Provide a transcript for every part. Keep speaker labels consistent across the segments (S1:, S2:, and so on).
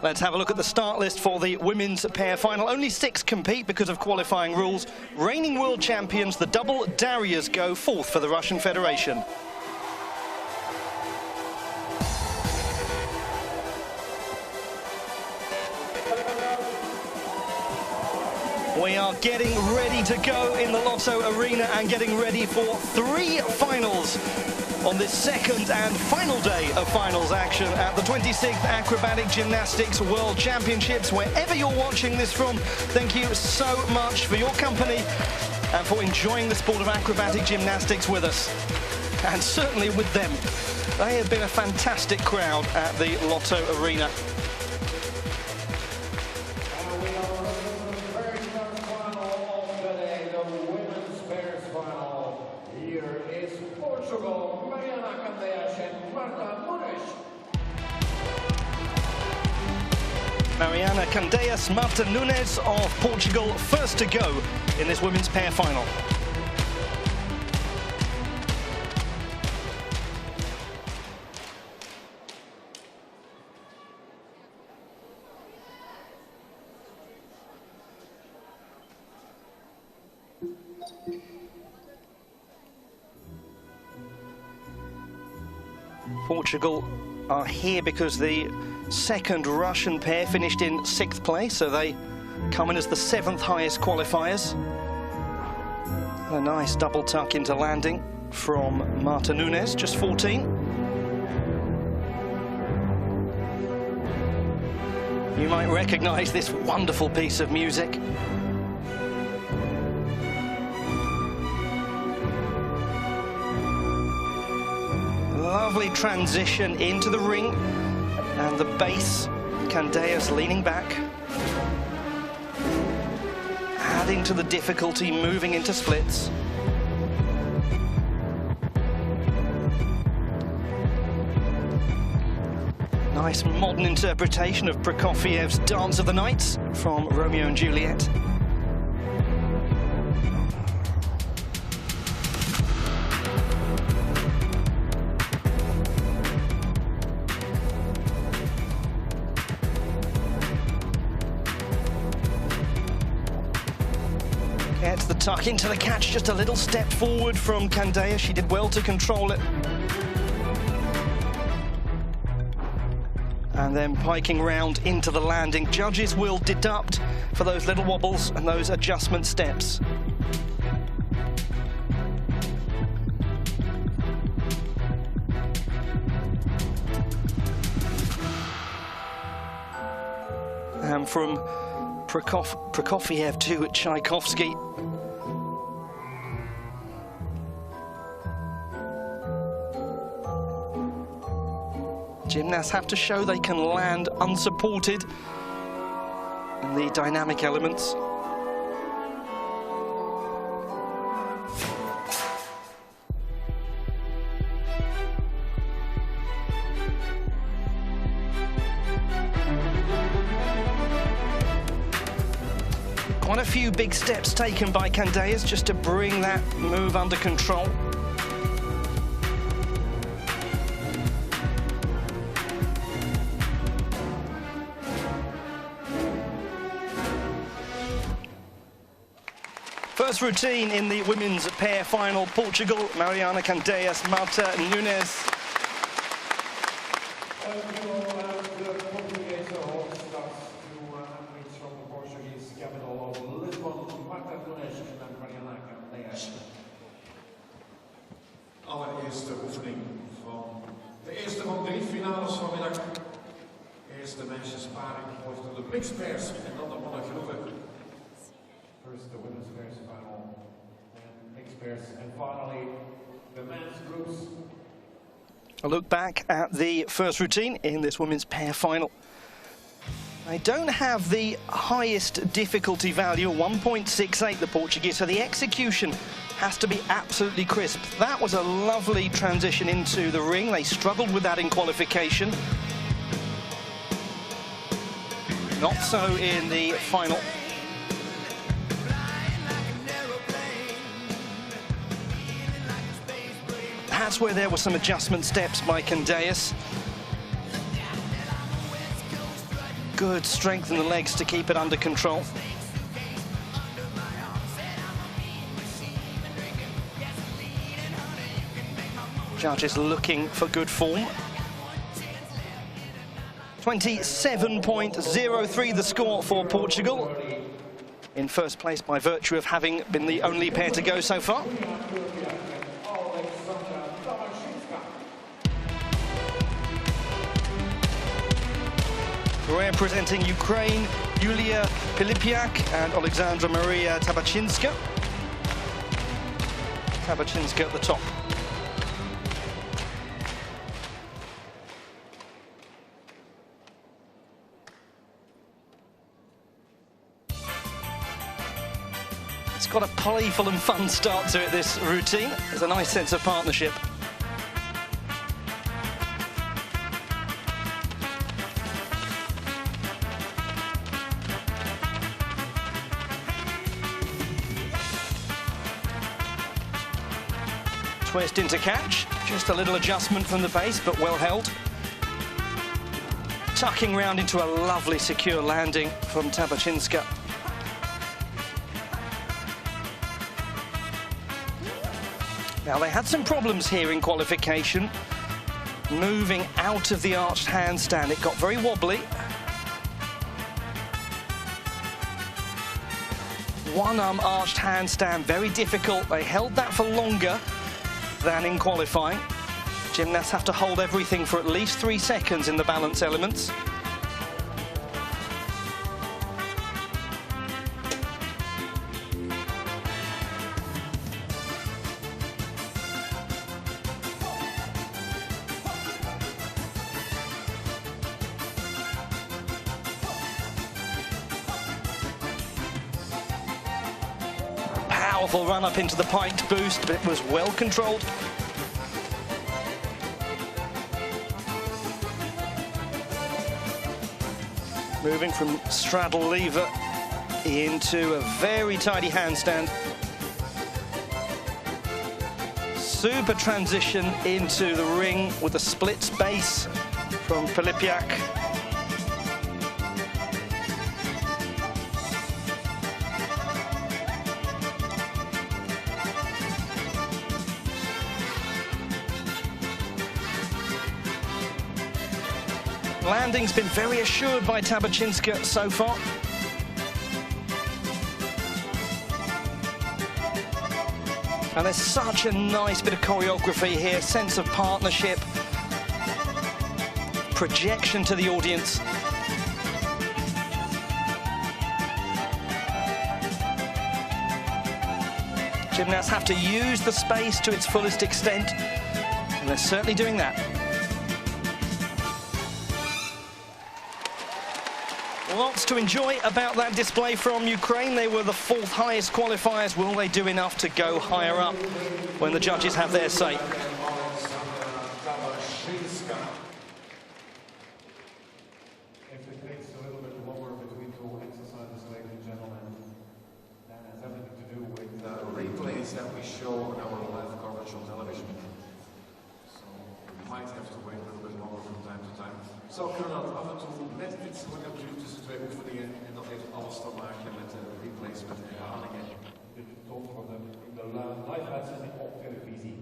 S1: Let's have a look at the start list for the women's pair final. Only 6 compete because of qualifying rules. Reigning world champions, the double Darias, go fourth for the Russian Federation. We are getting ready to go in the Lotto Arena and getting ready for 3 finals on this second and final day of finals action at the 26th Acrobatic Gymnastics World Championships. Wherever you're watching this from, thank you so much for your company and for enjoying the sport of acrobatic gymnastics with us, and certainly with them. They have been a fantastic crowd at the Lotto Arena. Mariana Candeias, Marta Nunes of Portugal, first to go in this women's pair final. Portugal are here because the second Russian pair finished in 6th place, so they come in as the 7th highest qualifiers. A nice double tuck into landing from Marta Nunes, just 14. You might recognize this wonderful piece of music. Lovely transition into the ring, and the base, Candeias leaning back, adding to the difficulty, moving into splits. Nice modern interpretation of Prokofiev's Dance of the Nights from Romeo and Juliet. Gets the tuck into the catch, just a little step forward from Candeias. She did well to control it. And then piking round into the landing. Judges will deduct for those little wobbles and those adjustment steps. And from Prokofiev to Tchaikovsky. Gymnasts have to show they can land unsupported in the dynamic elements. Quite a few big steps taken by Candeias just to bring that move under control. First routine in the women's pair final. Portugal, Mariana Candeias, Marta Nunes.
S2: Allereerste oefening van de eerste van 3 finales vanmiddag. Eerst de meisjesparing, gevolgd door de mixed pairs en dan de mannengroepen. First the women's pairs final, and mixed pairs, and finally the men's groups.
S1: A look back at the first routine in this women's pair final. They don't have the highest difficulty value, 1.68, the Portuguese, so the execution has to be absolutely crisp. That was a lovely transition into the ring. They struggled with that in qualification. Not so in the final. That's where there were some adjustment steps by Candeias. Good strength in the legs to keep it under control. Judges looking for good form. 27.03 the score for Portugal. In first place by virtue of having been the only pair to go so far. Representing Ukraine, Yulia Pilipiak and Alexandra Maria Tabachinska. Tabachinska at the top. It's got a playful and fun start to it, this routine. There's a nice sense of partnership. Twist into catch, just a little adjustment from the base, but well held. Tucking round into a lovely secure landing from Tabachinska. Now, they had some problems here in qualification. Moving out of the arched handstand, it got very wobbly. One-arm arched handstand, very difficult. They held that for longer than in qualifying. Gymnasts have to hold everything for at least 3 seconds in the balance elements. Powerful run up into the piked boost, but it was well controlled. Moving from straddle lever into a very tidy handstand. Super transition into the ring with a split base from Pilipiak. Landing's been very assured by Tabachinska so far. And there's such a nice bit of choreography here, sense of partnership, projection to the audience. Gymnasts have to use the space to its fullest extent, and they're certainly doing that. Lots to enjoy about that display from Ukraine. They were the 4th highest qualifiers. Will they do enough to go higher up when the judges have their say?
S2: If it takes a little bit longer between 2 exercises, ladies and gentlemen, that has everything to do with the replays that we show on our live coverage on television. So we might have to wait a little bit longer from time to time. Zo kunnen we dat af en toe net iets langer duren tussen 2 oefeningen en dat heeft alles te maken met de replays, met herhalingen. Dit toont worden in de live uitzending op televisie.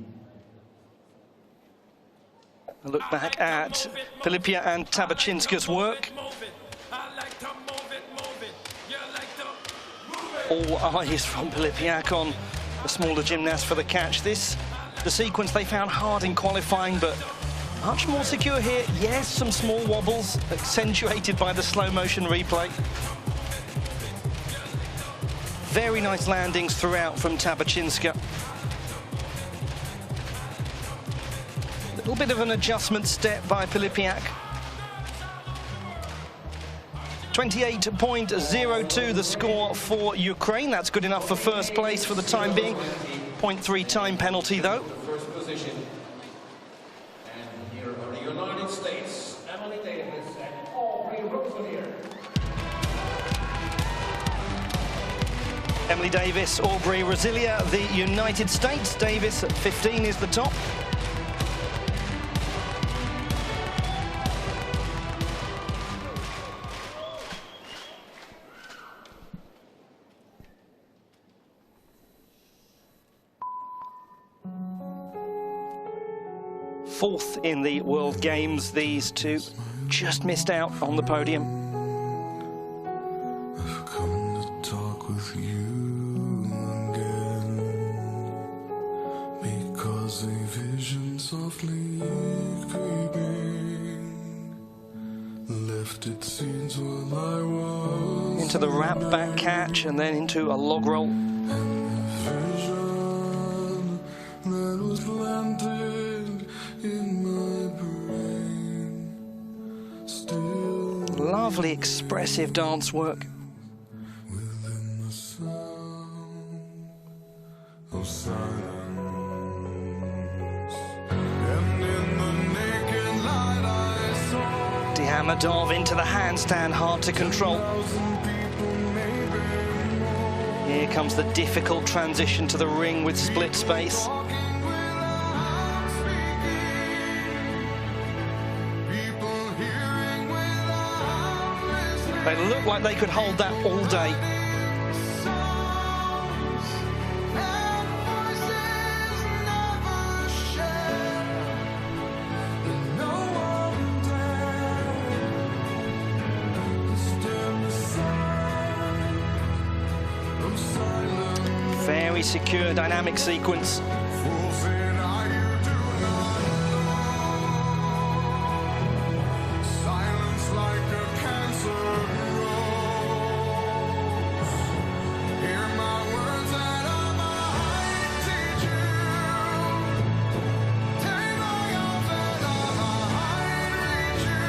S1: A look back at Pilipiak and Tabachinska's work. All eyes from Pilipiak on the smaller gymnast for the catch. This, the sequence they found hard in qualifying, but much more secure here. Yes, some small wobbles, accentuated by the slow motion replay. Very nice landings throughout from Tabachinska. A little bit of an adjustment step by Pilipiak. 28.02 the score for Ukraine. That's good enough for first place for the time being. 0.3 time penalty though.
S2: First position. United States, Emily Davis and Aubrey Rosalier.
S1: Emily Davis, Aubrey Rosalier, the United States. Davis at 15 is the top. 4th in the World Games. These two just missed out on the podium.
S3: I've come to talk with you again, because a vision softly creeping left its seeds while I was
S1: into the wrap back catch and then into a log roll.
S3: vision that was planted in my brain, still
S1: Lovely expressive dance work.
S3: within the sound of silence, and in the naked light I saw
S1: Diamadov into the handstand, hard to control.
S3: 1,000 people, maybe more,
S1: Here comes the difficult transition to the ring with split space.
S3: walking without speaking, people hearing without listening.
S1: They look like they could hold that all day.
S3: Songs and voices never share, and no one dared disturb the sound of silence.
S1: Very secure dynamic sequence.
S3: Fools say now you do not know. Silence like a cancer grows. Hear my words that I might teach you. Take my arms that I might reach you.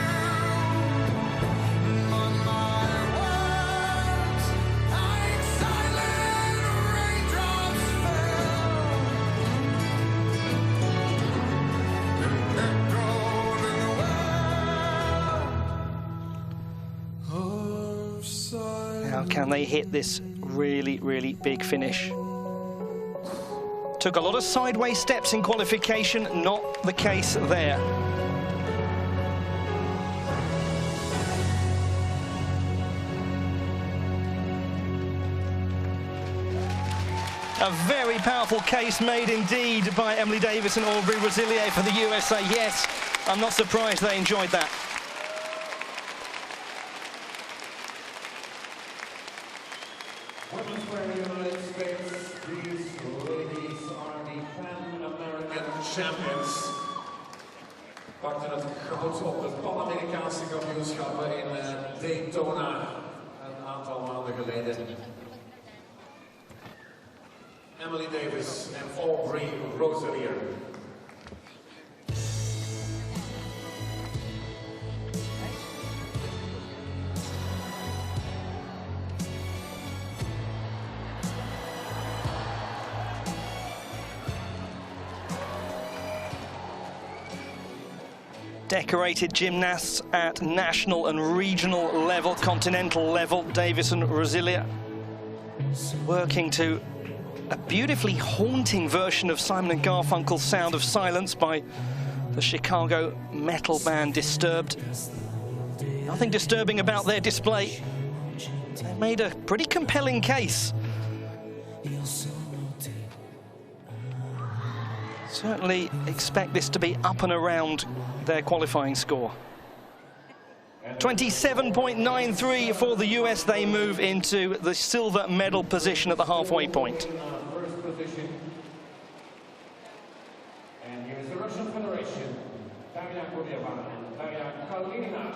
S3: But my words, like silent raindrops fell, and echoed in the well of silence.
S1: How can they hit this really, really big finish? Took a lot of sideways steps in qualification, not the case there. A very powerful case made indeed by Emily Davis and Aubrey Rosilier for the USA. Yes, I'm not surprised they enjoyed that.
S2: Women's wear United States, these ladies are the Pan-American champions. Pakten het goud op het Pan-Amerikaanse kampioenschappen in Daytona een aantal maanden geleden. Emily Davis en Aubrey Rosilier.
S1: Decorated gymnasts at national and regional level, continental level, Davis and Rosilier, working to a beautifully haunting version of Simon & Garfunkel's Sound of Silence by the Chicago metal band Disturbed. Nothing disturbing about their display. They made a pretty compelling case. Certainly expect this to be up and around their qualifying score. 27.93 for the US. They move into the silver medal position at the halfway point.
S2: First position. And here is the Russian Federation. Daria Gurieva and Daria Kalinina.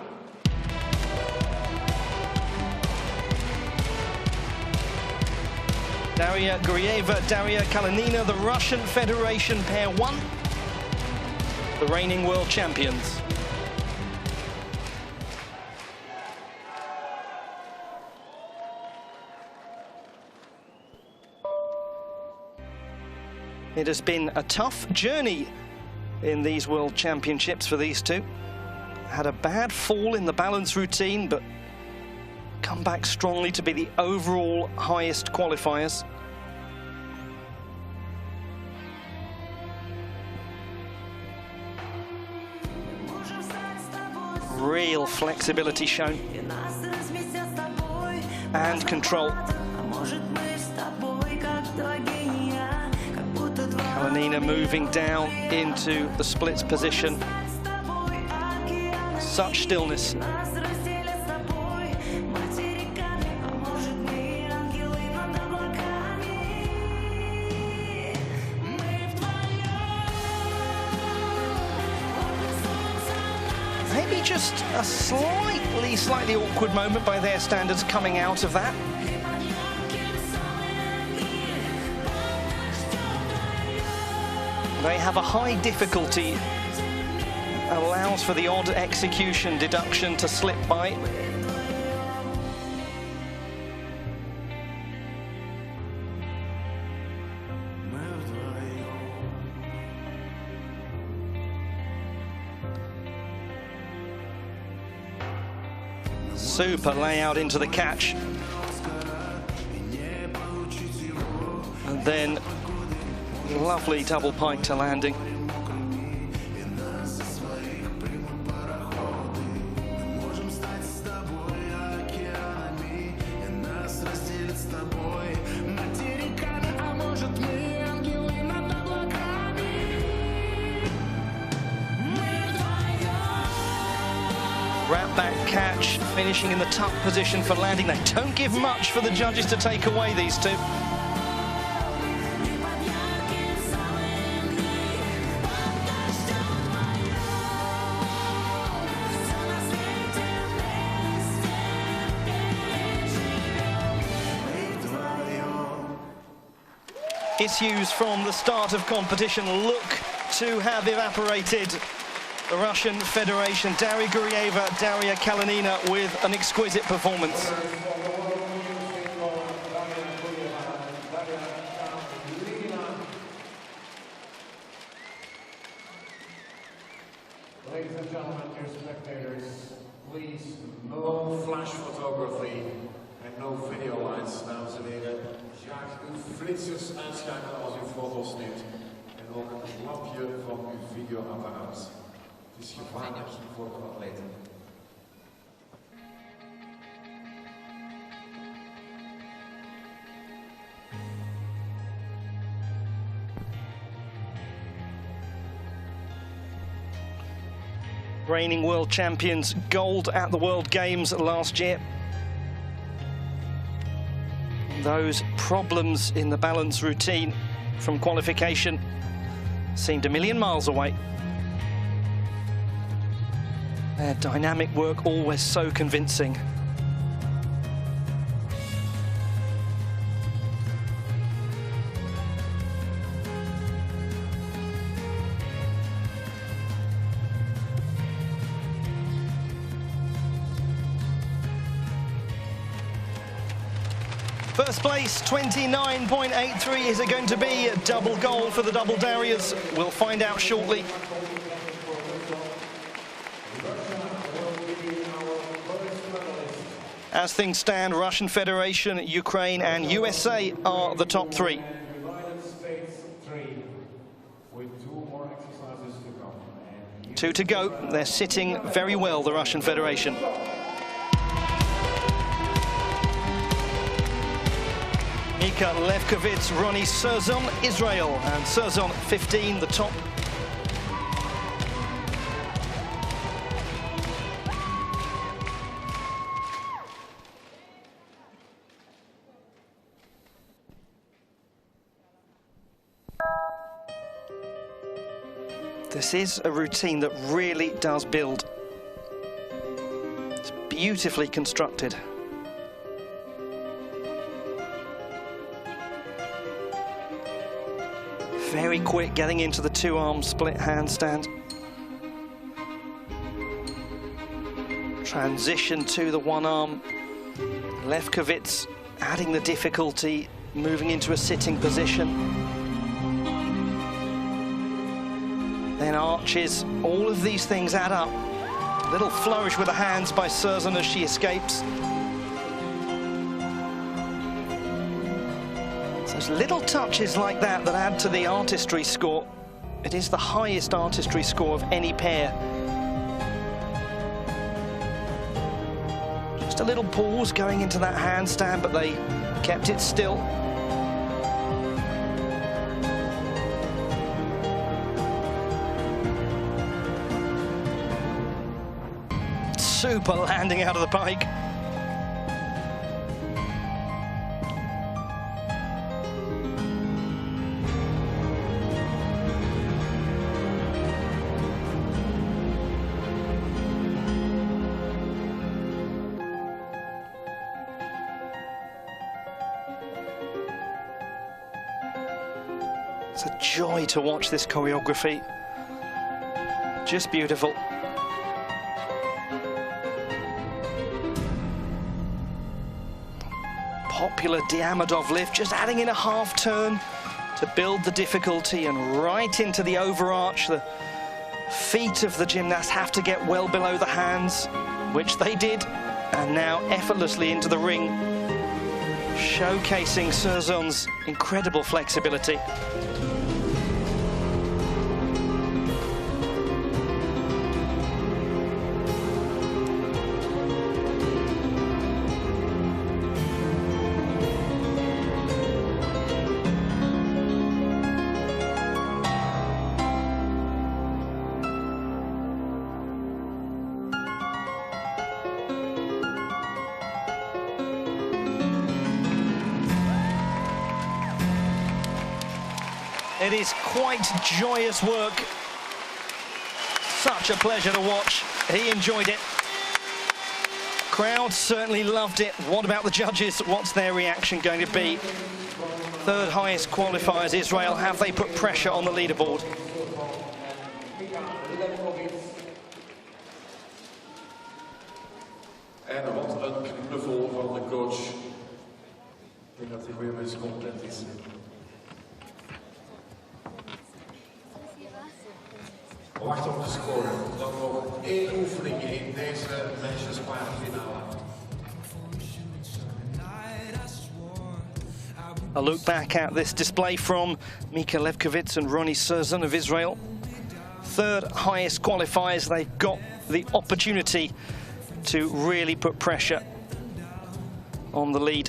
S1: Daria Gurieva, Daria Kalinina, the Russian Federation pair one, the reigning world champions. It has been a tough journey in these World Championships for these two. Had a bad fall in the balance routine, but come back strongly to be the overall highest qualifiers. Real flexibility shown. And control. Kalinina moving down into the splits position. Such stillness. Maybe just a slightly awkward moment by their standards coming out of that. They have a high difficulty, allows for the odd execution deduction to slip by. Super layout into the catch. And then lovely double pike to landing. Wrap back catch, finishing in the tuck position for landing. They don't give much for the judges to take away, these two. Issues from the start of competition look to have evaporated. The Russian Federation, Daria Gurieva, Daria Kalinina with an exquisite performance.
S2: Ladies and gentlemen, dear spectators, please no flash photography en no video lines, dames en heren. Graag uw flitsers aanschakelen als u foto's neemt en ook een lampje van uw videoapparaat. Het is gevaarlijk voor de atleten.
S1: Reigning world champions, gold at the World Games last year. Those problems in the balance routine from qualification seemed a million miles away. Their dynamic work always so convincing. First place, 29.83. Is it going to be a double gold for the double Darias? We'll find out shortly. As things stand, Russian Federation, Ukraine and USA are the top three.
S2: United States 3 with 2 more exercises to come.
S1: 2 to go. They're sitting very well, the Russian Federation. Mika Levkovitz, Ronnie Surzon, Israel, and Surzon 15, the top. This is a routine that really does build. It's beautifully constructed. Very quick getting into the 2-arm split handstand. Transition to the 1-arm. Levkovitz adding the difficulty, moving into a sitting position. Then arches. All of these things add up. Little flourish with the hands by Surzon as she escapes. Those little touches like that that add to the artistry score. It is the highest artistry score of any pair. Just a little pause going into that handstand, but they kept it still. super landing out of the pike. It's a joy to watch this choreography. Just beautiful. Popular Diamondov lift, just adding in a half turn to build the difficulty, and right into the overarch. The feet of the gymnast have to get well below the hands, which they did, and now effortlessly into the ring, showcasing Serzon's incredible flexibility. It is quite joyous work. Such a pleasure to watch. He enjoyed it. Crowd certainly loved it. What about the judges? What's their reaction going to be? Third highest qualifiers, Israel. Have they put pressure on the leaderboard?
S2: En wat een knuffel van de coach. Ik denk dat hij weer met zijn content is. Wacht op de score. Dan nog 1 oefening in deze meisjespaarfinale.
S1: A look back at this display from Mika Levkovitz and Ronnie Serzon of Israel. Third highest qualifiers. They've got the opportunity to really put pressure on the lead.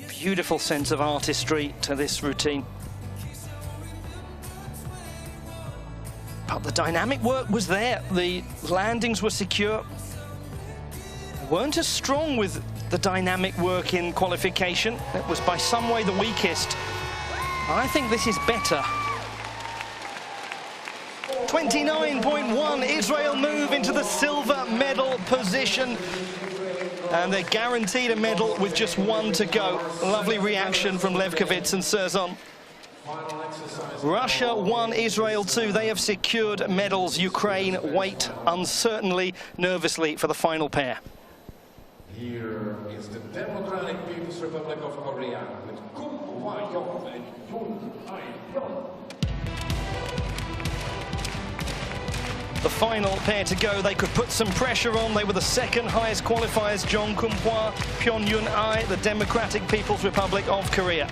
S1: Beautiful sense of artistry to this routine. But the dynamic work was there. The landings were secure. They weren't as strong with the dynamic work in qualification. It was by some way the weakest. I think this is better. 29.1, Israel move into the silver medal position. And they're guaranteed a medal with just 1 to go. Lovely reaction from Levkovitz and Serzon. Russia 1, Israel 2. They have secured medals. Ukraine wait uncertainly, nervously for the final pair.
S2: Here is the Democratic People's Republic of Korea with Kum Hwa-young and Yoon Ae-yeon.
S1: The final pair to go. They could put some pressure on. They were the second highest qualifiers. Jong Kum-hwa, Pyongyun Ae, the Democratic People's Republic of Korea.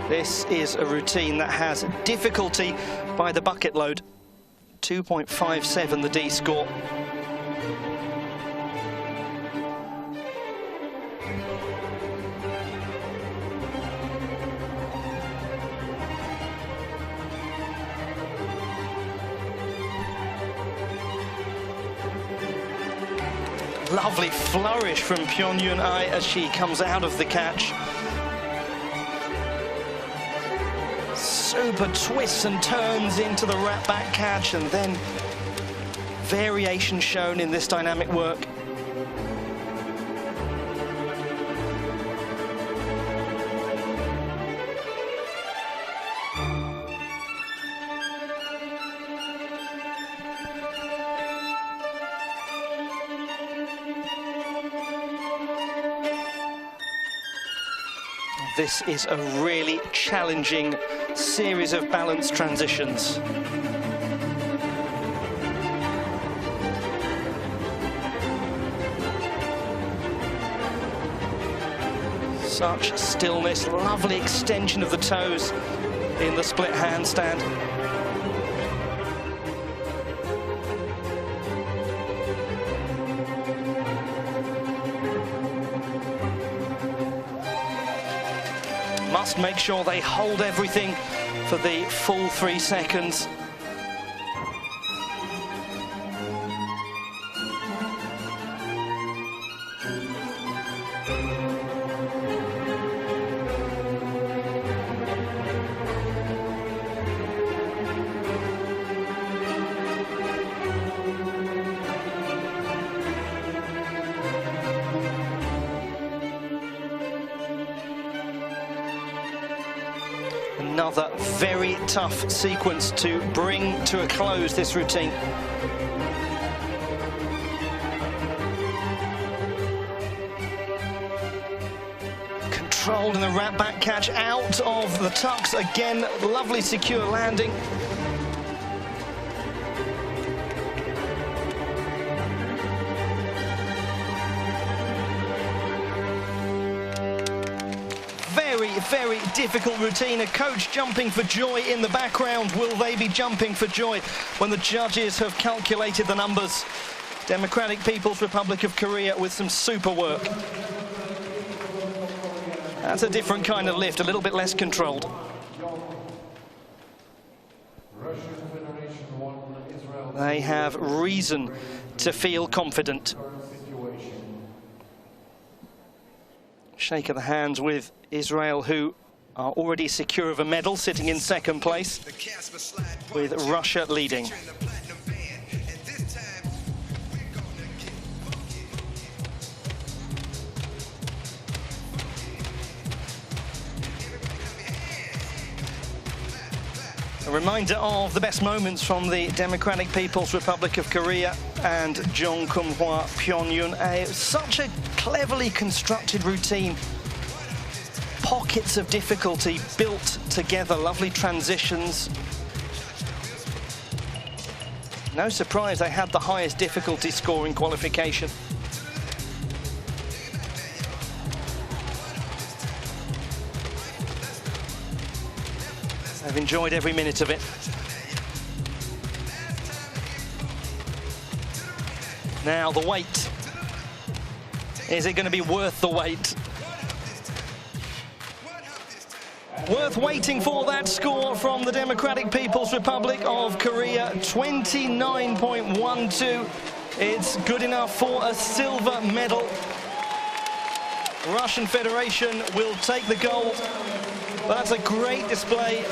S1: This is a routine that has difficulty by the bucket load. 2.57 the D score. Lovely flourish from Pyongyun Ae as she comes out of the catch. Super twists and turns into the wrap back catch, and then variation shown in this dynamic work. This is a really challenging series of balance transitions. Such stillness, lovely extension of the toes in the split handstand. must make sure they hold everything for the full 3 seconds. Another very tough sequence to bring to a close this routine. Controlled in the wrap back catch out of the tucks. Again, lovely secure landing. Very difficult routine. A coach jumping for joy in the background. Will they be jumping for joy when the judges have calculated the numbers? Democratic People's Republic of Korea with some super work. That's a different kind of lift, a little bit less controlled. They have reason to feel confident. Shake of the hands with Israel, who are already secure of a medal, sitting in second place, with Russia leading. A reminder of the best moments from the Democratic People's Republic of Korea and Jongkeum-hwa Pyongyun. Such a cleverly constructed routine. Pockets of difficulty built together, lovely transitions. No surprise they had the highest difficulty score in qualification. I've enjoyed every minute of it. Now the wait. Is it going to be worth the wait? Worth waiting for that score from the Democratic People's Republic of Korea, 29.12. It's good enough for a silver medal. Russian Federation will take the gold. But that's a great display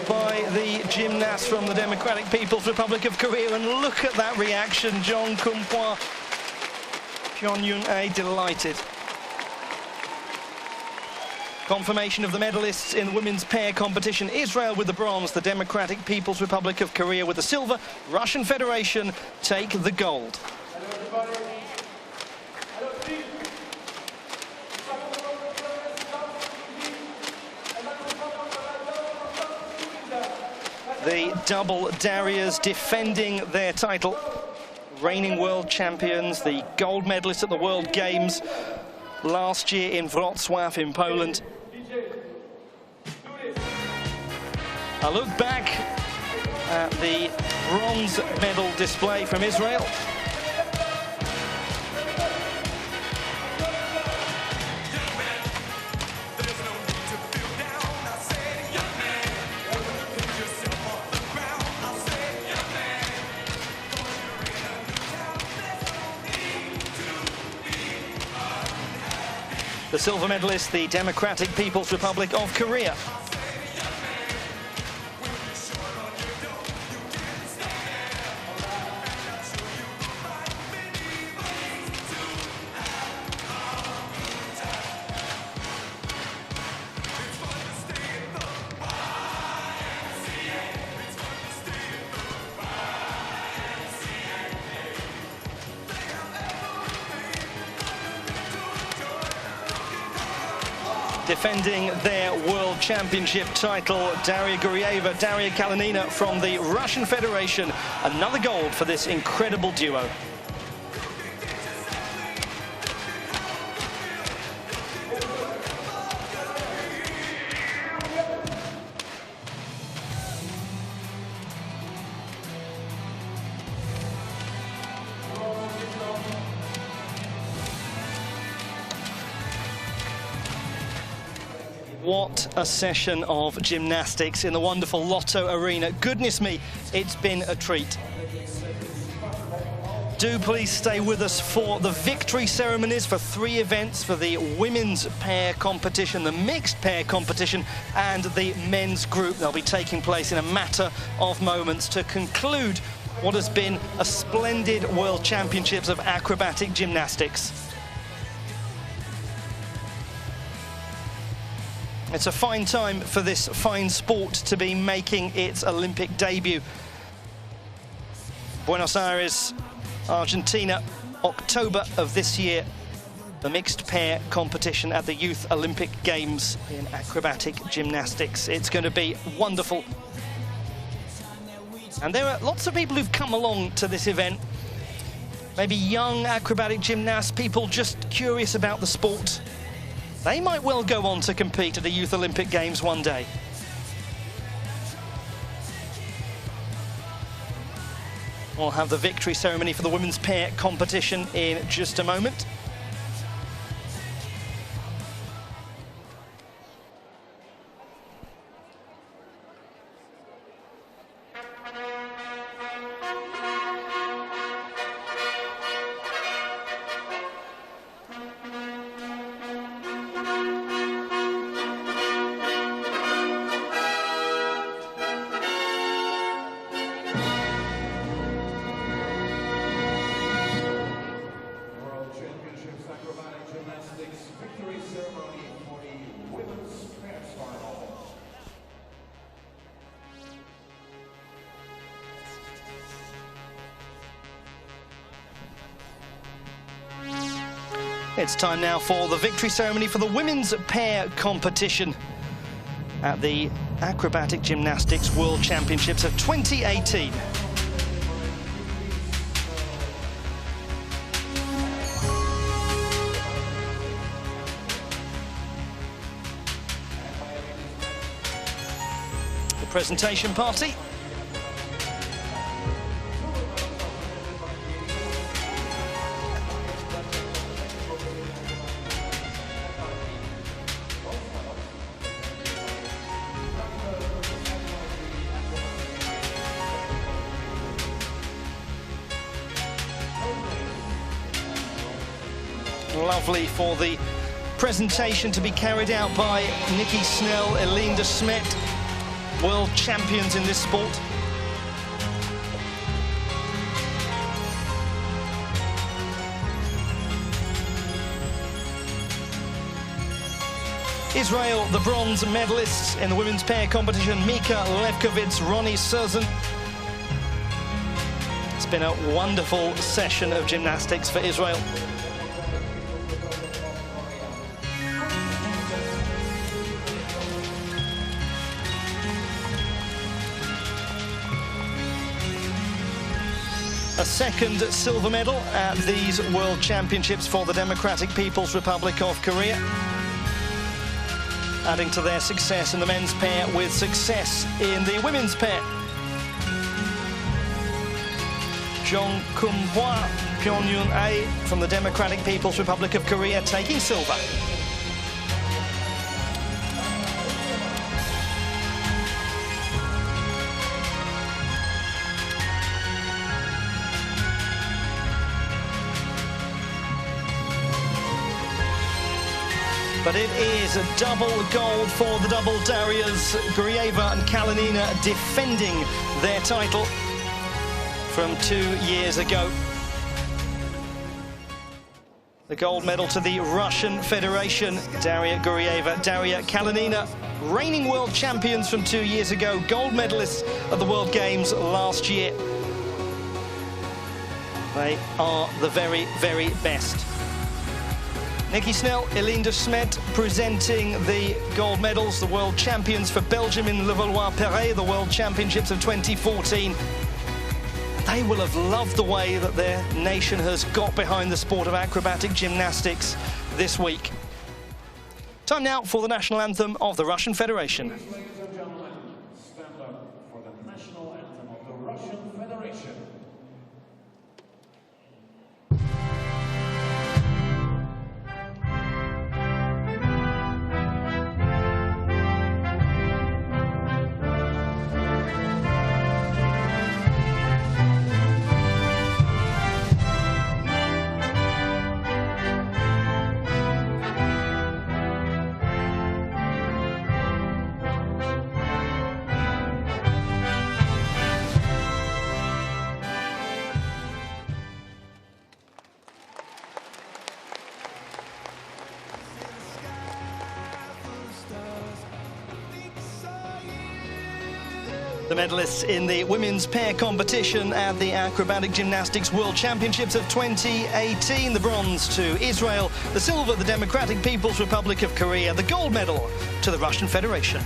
S1: by the gymnasts from the Democratic People's Republic of Korea. And look at that reaction, Jongkeum-hwa Pyongyun delighted. Confirmation of the medalists in the women's pair competition. Israel with the bronze, the Democratic People's Republic of Korea with the silver. Russian Federation take the gold. The double Darias defending their title. Reigning world champions, the gold medalists at the World Games last year in Wrocław in Poland. A look back at the bronze medal display from Israel. The silver medalist, the Democratic People's Republic of Korea. Defending their World Championship title, Daria Gurieva, Daria Kalinina from the Russian Federation. Another gold for this incredible duo. What a session of gymnastics in the wonderful Lotto Arena. Goodness me, it's been a treat. Do please stay with us for the victory ceremonies for 3 events, for the women's pair competition, the mixed pair competition, and the men's group. They'll be taking place in a matter of moments to conclude what has been a splendid World Championships of acrobatic gymnastics. It's a fine time for this fine sport to be making its Olympic debut. Buenos Aires, Argentina, October of this year, the mixed pair competition at the Youth Olympic Games in acrobatic gymnastics. It's going to be wonderful. And there are lots of people who've come along to this event. Maybe young acrobatic gymnasts, people just curious about the sport. They might well go on to compete at the Youth Olympic Games one day. We'll have the victory ceremony for the women's pair competition in just a moment.
S2: Victory ceremony for the women's pairs final.
S1: It's time now for the victory ceremony for the women's pair competition at the Acrobatic Gymnastics World Championships of 2018. The presentation party. Lovely for the presentation to be carried out by Nikki Snell, Eline de Smet, world champions in this sport. Israel, the bronze medalists in the women's pair competition, Mika Levkovitz, Ronnie Surzan. It's been a wonderful session of gymnastics for Israel. A second silver medal at these World Championships for the Democratic People's Republic of Korea, adding to their success in the men's pair with success in the women's pair. Jong Kum-hwa, Pyongyun-ae from the Democratic People's Republic of Korea taking silver. But it is a double gold for the double Darias. Gurieva and Kalinina defending their title from 2 years ago. The gold medal to the Russian Federation. Daria Gurieva, Daria Kalinina, reigning world champions from 2 years ago, gold medalists at the World Games last year. They are the very, very best. Nikki Snell, Eline de Smet presenting the gold medals, the world champions for Belgium in Levallois-Perret, the World Championships of 2014. They will have loved the way that their nation has got behind the sport of acrobatic gymnastics this week. Time now for the national anthem of the Russian Federation.
S2: Ladies and gentlemen, stand up for the national anthem of the Russian Federation.
S1: The medalists in the women's pair competition at the Acrobatic Gymnastics World Championships of 2018. The bronze to Israel, the silver the Democratic People's Republic of Korea, the gold medal to the Russian Federation.